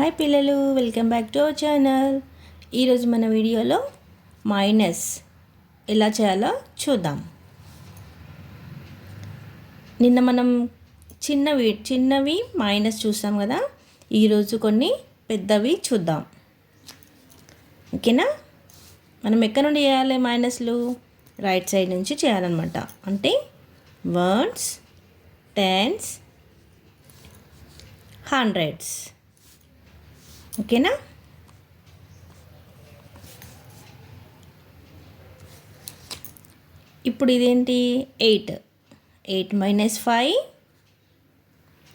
Hi పిల్లలు, welcome back to our channel. ఈరోజు మన వీడియోలో మైనస్ ఎలా చేయాలో చూద్దాం. నిన్న మనం చిన్నవి మైనస్ చూసాం కదా. ఈరోజు కొన్ని పెద్దవి చూద్దాం. ఓకేనా? మనం ఎక్కడి నుండి చేయాలి మైనస్లు? రైట్ సైడ్ నుంచి చేయాలన్నమాట. అంటే వన్స్, టెన్స్, హండ్రెడ్స్. ఓకేనా? ఇప్పుడు ఇదేంటి? 8 మైనస్ 5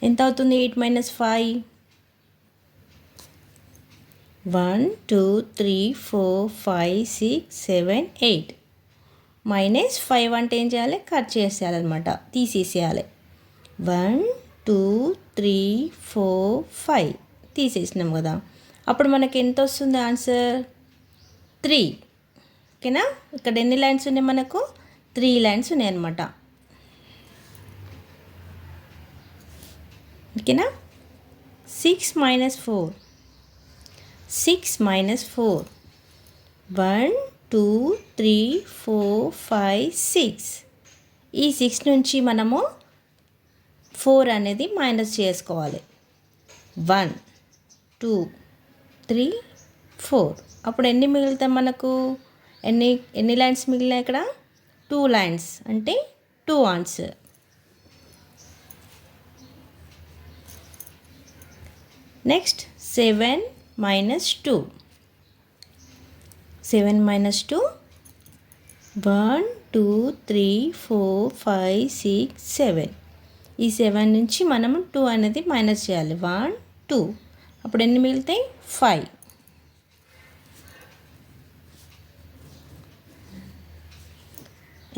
ఎంత అవుతుంది? 8 మైనస్ 5 1 2 3 4 5 6 7 8. మైనస్ 5 అంటే ఏం చేయాలి? కట్ చేసేయాలన్నమాట, తీసేసేయాలి. 1 2 3 4 5 తీసేసినాం కదా. అప్పుడు మనకి ఎంత వస్తుంది ఆన్సర్? 3. ఓకేనా? ఇక్కడ ఎన్ని లైన్స్ ఉన్నాయి? మనకు 3 లైన్స్ ఉన్నాయి అన్నమాట. ఓకేనా? 6 మైనస్ 4 1 2 3 4 5 6. ఈ 6 నుంచి మనము 4 అనేది మైనస్ చేసుకోవాలి. 1 2 3 4. అప్పుడు ఎన్ని మిగులుతాయి మనకు? ఎన్ని లైన్స్ మిగిలినాయి ఇక్కడ? 2 లైన్స్, అంటే 2 ఆన్సర్. Next 7 minus 2 1 2 3 4 5 6 7. ఈ 7 నుంచి మనము 2 అనేది మైనస్ చేయాలి. 1 2. అప్పుడు ఎన్ని మిగులుతాయి? 5.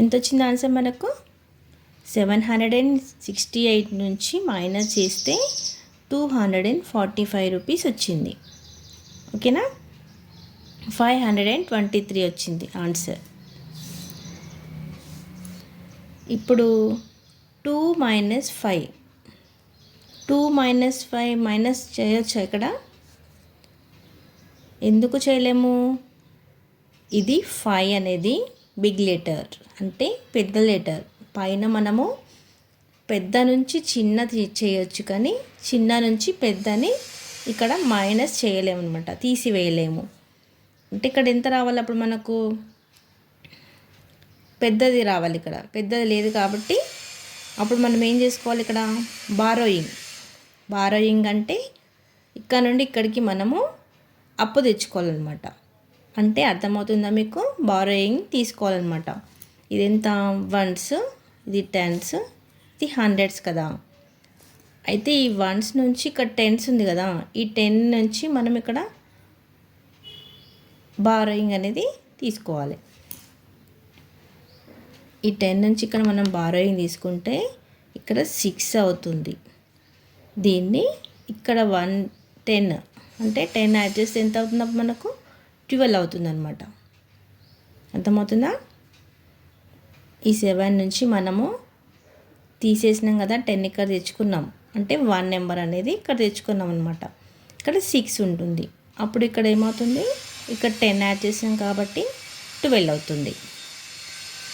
ఎంత వచ్చింది ఆన్సర్ మనకు? 768 నుంచి మైనస్ చేస్తే 245 రూపీస్ వచ్చింది. ఓకేనా? 523 వచ్చింది ఆన్సర్. ఇప్పుడు 2 మైనస్ 5 మైనస్ చేయొచ్చా ఇక్కడ? ఎందుకు చేయలేము? ఇది 5 అనేది బిగ్ లెటర్, అంటే పెద్ద లెటర్. పైన మనము పెద్ద నుంచి చిన్న చేయొచ్చు, కానీ చిన్న నుంచి పెద్దని ఇక్కడ మైనస్ చేయలేము అనమాట, తీసివేయలేము. అంటే ఇక్కడ ఎంత రావాలి? అప్పుడు మనకు పెద్దది రావాలి. ఇక్కడ పెద్దది లేదు కాబట్టి అప్పుడు మనం ఏం చేసుకోవాలి? ఇక్కడ బారోయింగ్ అంటే ఇక్కడ నుండి ఇక్కడికి మనము అప్పు తెచ్చుకోవాలన్నమాట. అంటే అర్థమవుతుందా మీకు? బారోయింగ్ తీసుకోవాలన్నమాట. ఇది ఎంత? వన్స్, ఇది టెన్స్, ఇది హండ్రెడ్స్ కదా. అయితే ఈ వన్స్ నుంచి ఇక్కడ టెన్స్ ఉంది కదా, ఈ 10 నుంచి మనం ఇక్కడ బారోయింగ్ అనేది తీసుకోవాలి. ఈ 10 నుంచి ఇక్కడ మనం బారోయింగ్ తీసుకుంటే ఇక్కడ 6 అవుతుంది. దీన్ని ఇక్కడ 10 అంటే 10 యాడ్ చేస్తే ఎంత అవుతుంది? మనకు 12 అవుతుంది అనమాట. అర్థమవుతుందా? ఈ 7 నుంచి మనము తీసేసినాం కదా, 10 ఇక్కడ తెచ్చుకున్నాం, అంటే 1 నెంబర్ అనేది ఇక్కడ తెచ్చుకున్నాం అనమాట. ఇక్కడ 6 ఉంటుంది. అప్పుడు ఇక్కడ ఏమవుతుంది? ఇక్కడ 10 యాడ్ చేసాం కాబట్టి 12 అవుతుంది.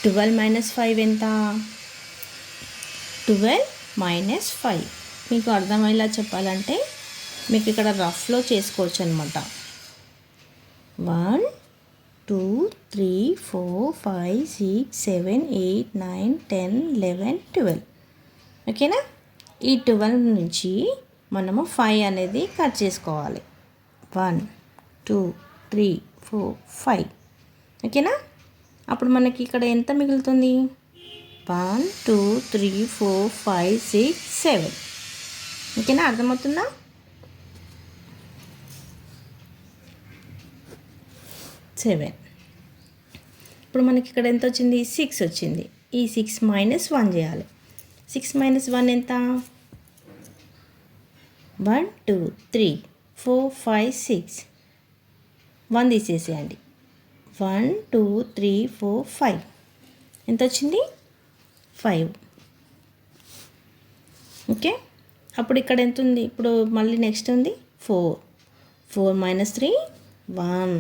12 మైనస్ 5 ఎంత? 12 మైనస్ 5. మీకు అర్థమయ్యేలా చెప్పాలంటే మీకు ఇక్కడ రఫ్లో చేసుకోవచ్చు అనమాట. 1 2 3 4 5 6 7 8 9 10 11 12. ఓకేనా? ఈ 12 నుంచి మనము 5 అనేది కట్ చేసుకోవాలి. 1 2 3 4 5. ఓకేనా? అప్పుడు మనకి ఇక్కడ ఎంత మిగులుతుంది? 1 2 3 4 5 6 7. ఓకేనా? అర్థమవుతుందా? 7. ఇప్పుడు మనకి ఇక్కడ ఎంత వచ్చింది? 6 వచ్చింది. ఈ 6 మైనస్ 1 చేయాలి. 6 మైనస్ 1 ఎంత? 1 2 3 4 5 6. 1 తీసేసేయండి. 1 2 3 4 5. ఎంత వచ్చింది? 5. ఓకే. అప్పుడు ఇక్కడ ఎంత ఉంది? ఇప్పుడు మళ్ళీ నెక్స్ట్ ఉంది 4. 4 minus 3, 1.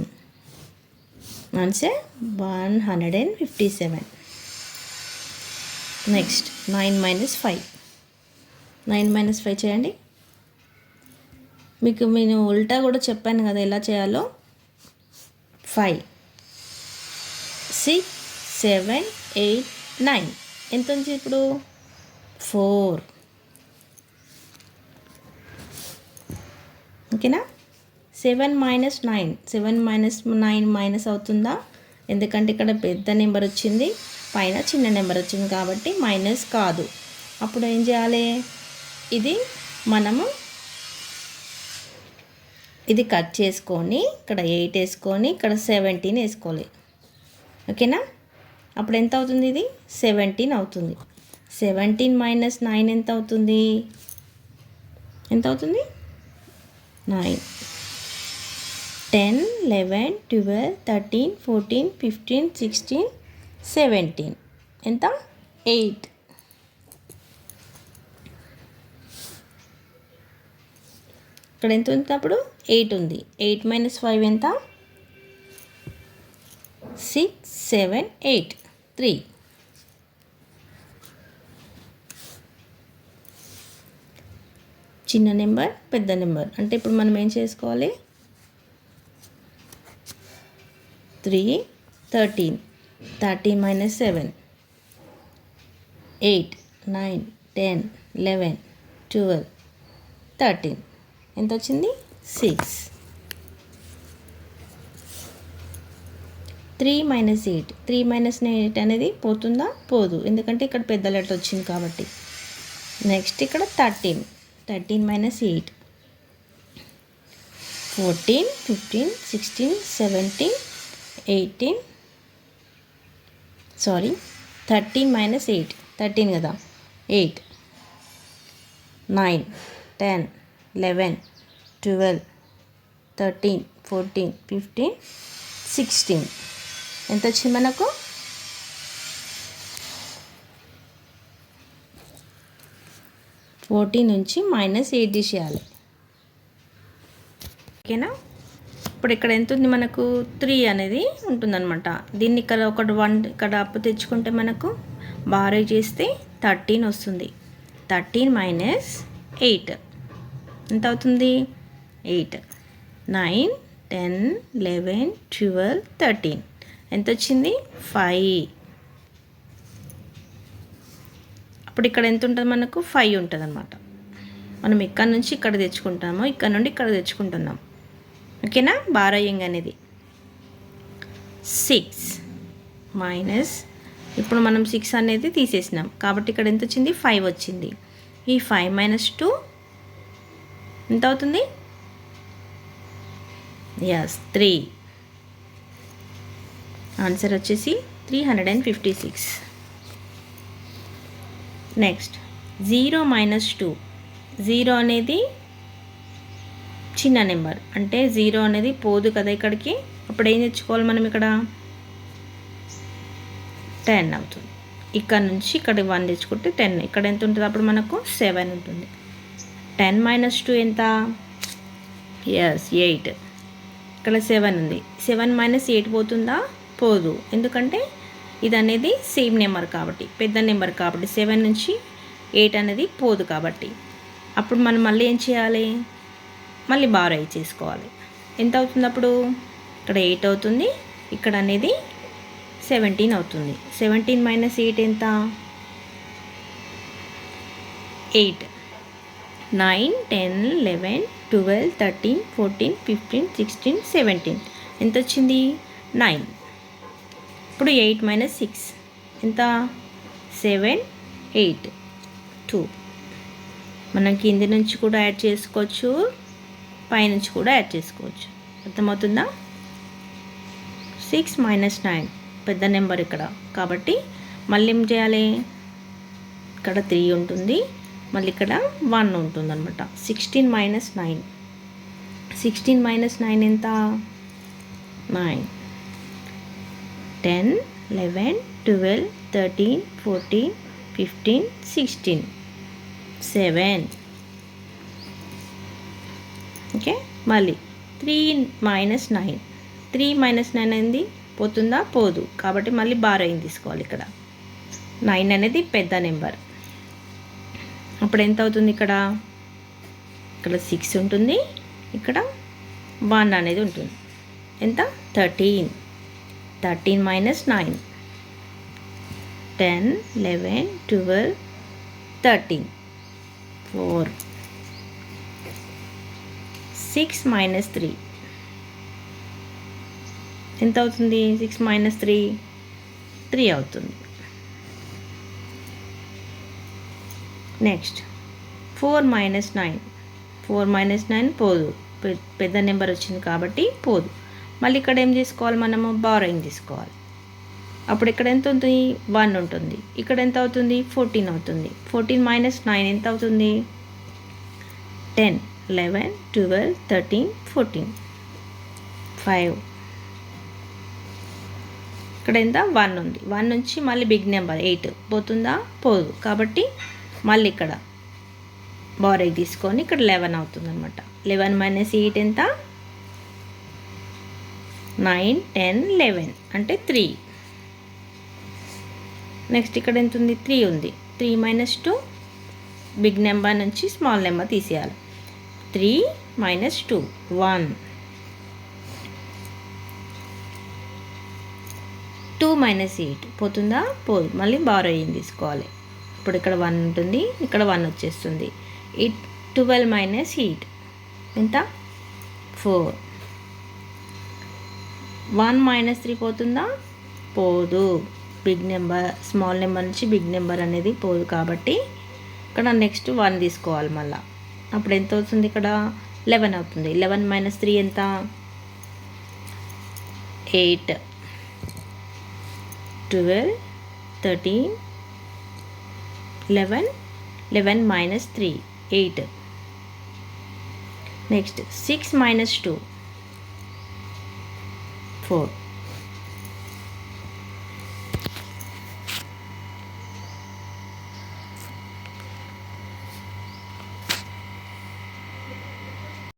Answer 157. Next 9 minus 5. 9 minus 5 చేయండి. మీకు నేను ఉల్టా కూడా చెప్పాను కదా ఎలా చేయాలో. 5, 6, 7, 8, 9 ఎంత ఉంది ఇప్పుడు? 4. ఓకేనా? 7 minus 9, 7 minus 9 మైనస్ అవుతుందా? ఎందుకంటే ఇక్కడ పెద్ద నెంబర్ వచ్చింది, పైన చిన్న నెంబర్ వచ్చింది కాబట్టి మైనస్ కాదు. అప్పుడు ఏం చేయాలి? ఇది కట్ చేసుకొని ఇక్కడ 8 వేసుకొని ఇక్కడ 17 వేసుకోవాలి. ఓకేనా? అప్పుడు ఎంత అవుతుంది? ఇది 17 అవుతుంది. 17 minus 9 ఎంత అవుతుంది? 9. 10, 11, 12, 13, 14, 15, 16, 17 ఎంత? 8. ఇక్కడ ఎంత ఉంది? అప్పుడు 8 ఉంది. 8 minus 5 ఎంత? 6, 7, 8, 3. చిన్న నెంబర్ పెద్ద నెంబర్ అంటే ఇప్పుడు మనం ఏం చేసుకోవాలి? 3, 13. 13 minus 7, 8, 9, 10, 11, 12, 13 ఎంత వచ్చింది? 6. 3 minus 8. 3 minus 8 అనేది పోతుందా? పోదు, ఎందుకంటే ఇక్కడ పెద్ద లెటర్ వచ్చింది కాబట్టి. నెక్స్ట్ ఇక్కడ 13. 13 minus 8. 14, 15, 16, 17, 18. 13 minus 8. 13 కదా? 8. 9, 10, 11, 12, 13, 14, 15, 16 ఎంత వచ్చింది మనకు? 14 నుంచి -8 తీసేయాలి. ఓకేనా? ఇప్పుడు ఇక్కడ ఎంత ఉంది మనకు? 3 అనేది ఉంటుందన్నమాట. దీన్ని ఇక్కడ 1 ఇక్కడ అప్పు తెచ్చుకుంటే మనకు బారో చేస్తే 13 వస్తుంది. 13 minus 8 ఎంత అవుతుంది? 8. 9, 10, 11, 12, 13 ఎంత వచ్చింది? 5. అప్పుడు ఇక్కడ ఎంత ఉంటుంది మనకు? 5 ఉంటుంది అన్నమాట. మనం ఇక్కడ నుంచి ఇక్కడ తెచ్చుకుంటాము, ఇక్కడ నుండి ఇక్కడ తెచ్చుకుంటున్నాం. ఓకేనా? బారోయింగ్ అనేది 6 మైనస్ ఇప్పుడు మనం 6 అనేది తీసేసినాం కాబట్టి ఇక్కడ ఎంత వచ్చింది? 5 వచ్చింది. ఈ 5 minus 2 ఎంత అవుతుంది? 3. ఆన్సర్ వచ్చేసి 356. Next 0 minus 2. 0 అనేది చిన్న నెంబర్ అంటే 0 అనేది పోదు కదా ఇక్కడికి. అప్పుడు ఏం తెచ్చుకోవాలి మనం? ఇక్కడ 10 అవుతుంది. ఇక్కడ నుంచి ఇక్కడ 1 తెచ్చుకుంటే 10. ఇక్కడ ఎంత ఉంటుంది అప్పుడు మనకు? 7 ఉంటుంది. 10 minus 2 ఎంత? 8. ఇక్కడ 7 ఉంది. 7 minus 8 పోతుందా? పోదు, ఎందుకంటే ఇది అనేది సేమ్ నెంబర్ కాబట్టి, పెద్ద నెంబర్ కాబట్టి 7 నుంచి 8 అనేది పోదు కాబట్టి. అప్పుడు మనం మళ్ళీ ఏం చేయాలి? మళ్ళీ బారో చేసుకోవాలి. ఎంత అవుతుంది అప్పుడు? ఇక్కడ 8 అవుతుంది, ఇక్కడ అనేది 17 అవుతుంది. 17 minus 8 ఎంత? 8. 9, 10, 11, 12, 13, 14, 15, 16, 17 ఎంత వచ్చింది? 9. ఇప్పుడు 8 minus 6 ఎంత? 7, 8, 2. మనం కింది నుంచి కూడా యాడ్ చేసుకోవచ్చు, పైనుంచి కూడా యాడ్ చేసుకోవచ్చు. అర్థమవుతుందా? 6 minus 9 పెద్ద నెంబర్ ఇక్కడ కాబట్టి మళ్ళీ ఏం చేయాలి? ఇక్కడ 3 ఉంటుంది, మళ్ళీ ఇక్కడ 1 ఉంటుంది అనమాట. 16 minus 9. 16 minus 9 ఎంత? 9. 10, 11, 12, 13, 14, 15, 16, 7. ఓకే, మళ్ళీ 3 మైనస్ 9. 3 మైనస్ 9 అయింది, పోతుందా? పోదు. కాబట్టి మళ్ళీ బారోయింగ్ తీసుకోవాలి. ఇక్కడ 9 అనేది పెద్ద నెంబర్. అప్పుడు ఎంత అవుతుంది? ఇక్కడ 6 ఉంటుంది, ఇక్కడ 1 అనేది ఉంటుంది. ఎంత? 13. 13 మైనస్ 9, 10, 11, 12, 13, 4. 6 మైనస్ 3 ఎంత అవుతుంది? 6 మైనస్ 3 3 అవుతుంది. Next 4 minus 9. 4 మైనస్ 9 పోదు, పెద్ద నెంబర్ వచ్చింది కాబట్టి పోదు. మళ్ళీ ఇక్కడ ఏం చేసుకోవాలి? మనము బారోయింగ్ తీసుకోవాలి. అప్పుడు ఇక్కడ ఎంత ఉంటుంది? 1 ఉంటుంది. ఇక్కడ ఎంత అవుతుంది? 14 అవుతుంది. 14 మైనస్ 9 ఎంత అవుతుంది? 10, 11, 12, 13, 14, 5. ఇక్కడ ఎంత? 1 ఉంది. 1 నుంచి మళ్ళీ బిగ్ నెంబర్ 8 పోతుందా? పోదు. కాబట్టి మళ్ళీ ఇక్కడ బారోయింగ్ తీసుకొని ఇక్కడ 11 అవుతుంది అనమాట. 11 మైనస్ 8 ఎంత? 9, 10, 11 అంటే 3. నెక్స్ట్ ఇక్కడ ఎంత ఉంది? 3 ఉంది. 3 మైనస్ 2 బిగ్ నెంబర్ నుంచి స్మాల్ నెంబర్ తీసేయాలి. 3 మైనస్ 2 1. 2 మైనస్ 8 పోతుందా? పోదు. మళ్ళీ బారోయింగ్ తీసుకోవాలి. ఇప్పుడు ఇక్కడ 1 ఉంటుంది, ఇక్కడ 1 వచ్చేస్తుంది. 12 మైనస్ 8 ఎంత? 4. 1 మైనస్ 3 పోతుందా? పోదు. బిగ్ నెంబర్ స్మాల్ నెంబర్ నుంచి బిగ్ నెంబర్ అనేది పోదు. కాబట్టి ఇక్కడ నెక్స్ట్ 1 తీసుకోవాలి మళ్ళీ. అప్పుడు ఎంత అవుతుంది? ఇక్కడ 11 అవుతుంది. 11 మైనస్ 3 ఎంత? 8, 12, 13, 11. 11 మైనస్ 3 8. Next 6 minus 2 4.